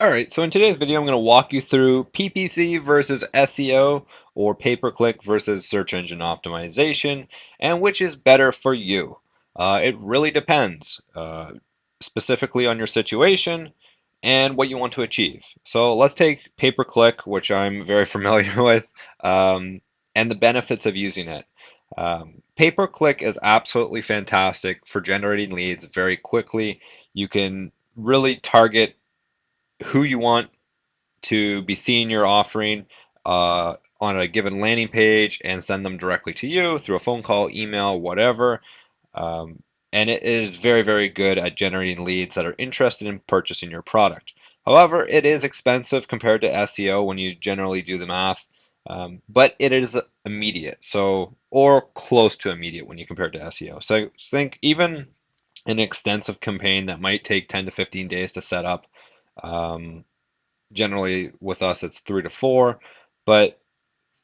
All right, so in today's video, I'm going to walk you through PPC versus SEO or pay-per-click versus search engine optimization and which is better for you. It really depends, specifically on your situation and what you want to achieve. So let's take pay-per-click, which I'm very familiar with, and the benefits of using it. Pay-per-click is absolutely fantastic for generating leads very quickly. You can really target who you want to be seeing your offering on a given landing page and send them directly to you through a phone call, email, whatever. Um, and it is very, very good at generating leads that are interested in purchasing your product. However, it is expensive compared to SEO when you generally do the math, but it is immediate, so or close to immediate when you compare it to SEO. So think even an extensive campaign that might take 10 to 15 days to set up. Um, Generally, with us, it's 3 to 4, but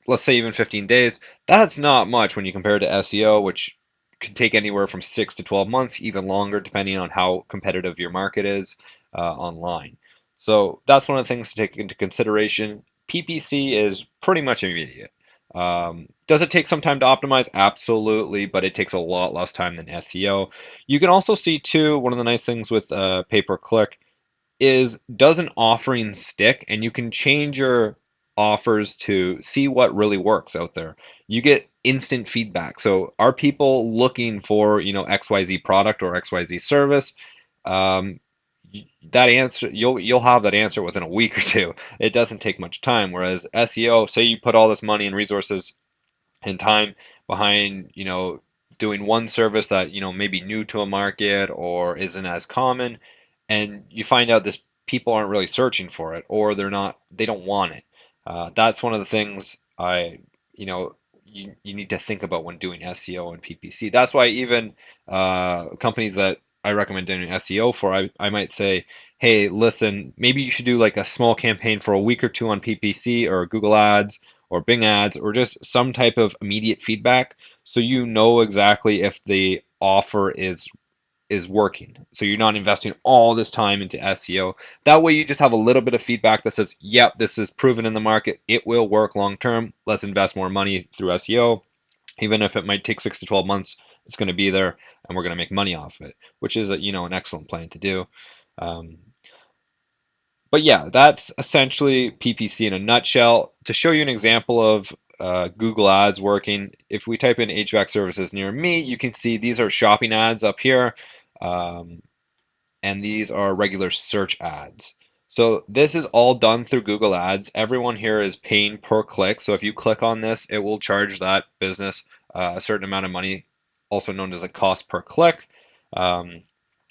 let's say even 15 days. That's not much when you compare to SEO, which could take anywhere from 6 to 12 months, even longer, depending on how competitive your market is online. So that's one of the things to take into consideration. PPC is pretty much immediate. Does it take some time to optimize? Absolutely, but it takes a lot less time than SEO. You can also see too, one of the nice things with pay-per-click is does an offering stick, and you can change your offers to see what really works out there. You get instant feedback. So are people looking for, XYZ product or XYZ service? Um, that answer you'll have that answer within a week or two. It doesn't take much time. Whereas SEO, say you put all this money and resources and time behind, doing one service that, may be new to a market or isn't as common, and you find out this people aren't really searching for it or they don't want it. That's one of the things you need to think about when doing SEO and PPC. That's why even companies that I recommend doing SEO for, I might say, hey, listen, maybe you should do like a small campaign for a week or two on PPC or Google Ads or Bing Ads or just some type of immediate feedback so you know exactly if the offer is working. So you're not investing all this time into SEO. That way you just have a little bit of feedback that says, yep, this is proven in the market. It will work long term. Let's invest more money through SEO. Even if it might take 6 to 12 months, it's going to be there and we're going to make money off it, which is an excellent plan to do. Um, but yeah, that's essentially PPC in a nutshell. To show you an example of Google Ads working, if we type in HVAC services near me, you can see these are shopping ads up here. Um, and these are regular search ads. So this is all done through Google Ads. Everyone here is paying per click. So if you click on this, it will charge that business a certain amount of money, also known as a cost per click. Um,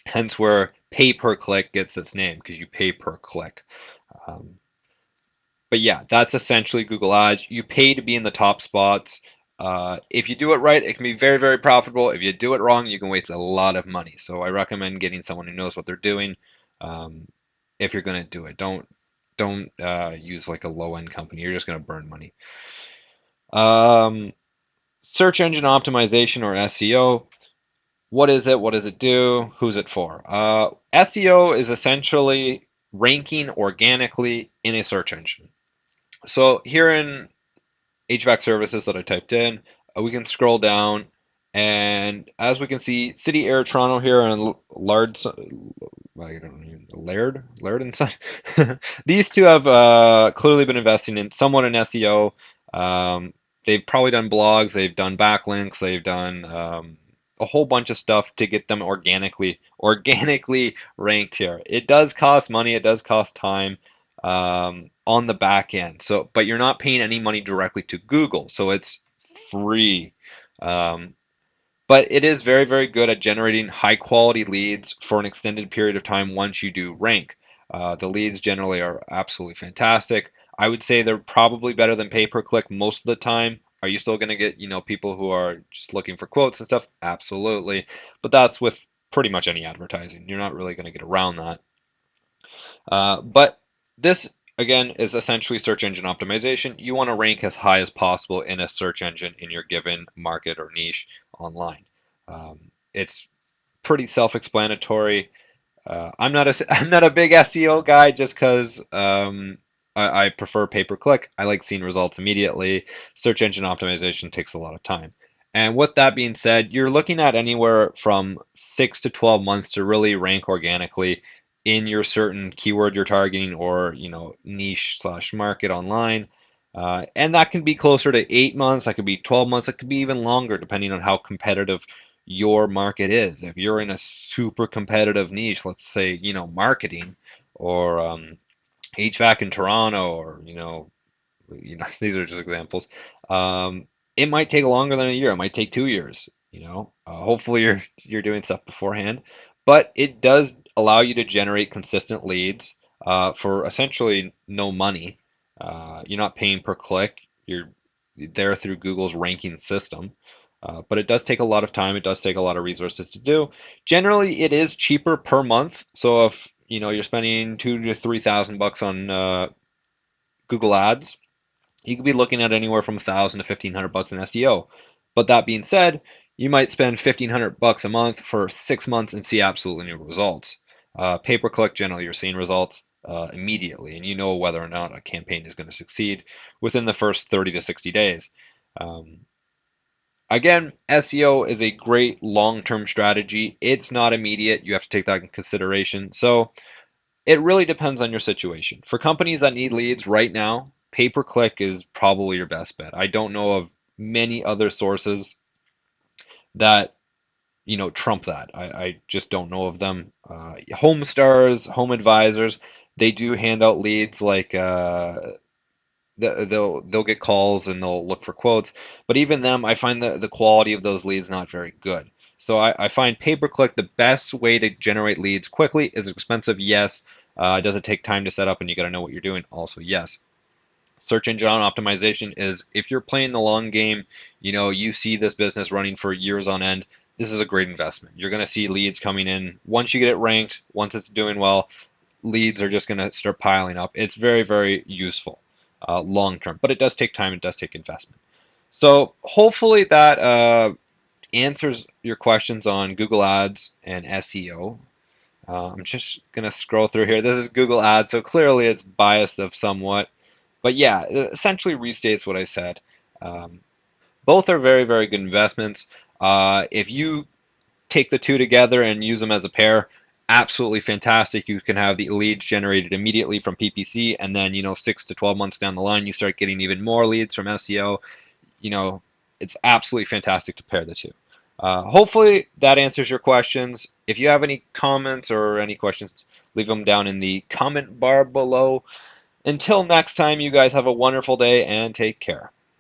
Hence where pay per click gets its name because you pay per click. Um, but yeah, that's essentially Google Ads. You pay to be in the top spots. If you do it right, it can be very, very profitable. If you do it wrong, you can waste a lot of money. So I recommend getting someone who knows what they're doing um, if you're going to do it. Don't use like a low end company. You're just going to burn money. Um, Search engine optimization or SEO. What is it? What does it do? Who's it for? SEO is essentially ranking organically in a search engine. So here in HVAC services that I typed in, we can scroll down, and as we can see, City Air Toronto here and I don't know, Laird and Son. These two have clearly been investing in somewhat in SEO. They've probably done blogs, they've done backlinks, they've done a whole bunch of stuff to get them organically ranked here. It does cost money, it does cost time on the back end. So, but you're not paying any money directly to Google, so it's free. Um, but it is very, very good at generating high quality leads for an extended period of time once you do rank. The leads generally are absolutely fantastic. I would say they're probably better than pay per click most of the time. Are you still going to get, people who are just looking for quotes and stuff? Absolutely. But that's with pretty much any advertising. You're not really going to get around that. But this, again, is essentially search engine optimization. You want to rank as high as possible in a search engine in your given market or niche online. It's pretty self-explanatory. I'm not a big SEO guy just because I prefer pay per click. I like seeing results immediately. Search engine optimization takes a lot of time. And with that being said, you're looking at anywhere from 6 to 12 months to really rank organically in your certain keyword you're targeting or niche slash market online. And that can be closer to 8 months, that could be 12 months, it could be even longer depending on how competitive your market is. If you're in a super competitive niche, let's say, marketing or HVAC in Toronto or, these are just examples. It might take longer than a year. It might take 2 years. Hopefully you're doing stuff beforehand, but it does allow you to generate consistent leads for essentially no money. You're not paying per click. You're there through Google's ranking system. But it does take a lot of time. It does take a lot of resources to do. Generally, it is cheaper per month. So if you're spending 2 to 3 thousand bucks on Google Ads, you could be looking at anywhere from 1,000 to 1,500 bucks in SEO. But that being said, you might spend 1,500 bucks a month for 6 months and see absolutely no results. Pay per click, generally, you're seeing results immediately, and you know whether or not a campaign is going to succeed within the first 30 to 60 days. Um, Again, SEO is a great long-term strategy. It's not immediate. You have to take that in consideration. So it really depends on your situation. For companies that need leads right now, pay-per-click is probably your best bet. I don't know of many other sources that trump that. I just don't know of them. Home stars, home advisors, they do hand out leads like they'll get calls and they'll look for quotes, but even them, I find the quality of those leads not very good. So I find pay-per-click the best way to generate leads quickly. Is it expensive? Yes. Does it take time to set up and you got to know what you're doing? Also, yes. Search engine optimization is if you're playing the long game, you see this business running for years on end, this is a great investment. You're going to see leads coming in. Once you get it ranked, once it's doing well, leads are just going to start piling up. It's very, very useful long term, but it does take time. It does take investment. So hopefully that answers your questions on Google Ads and SEO. I'm just going to scroll through here. This is Google Ads, so clearly it's biased of somewhat. But yeah, it essentially restates what I said. Um, Both are very, very good investments. If you take the two together and use them as a pair, absolutely fantastic. You can have the leads generated immediately from PPC, and then 6 to 12 months down the line, you start getting even more leads from SEO. You know, it's absolutely fantastic to pair the two. Hopefully that answers your questions. If you have any comments or any questions, leave them down in the comment bar below. Until next time, you guys have a wonderful day and take care.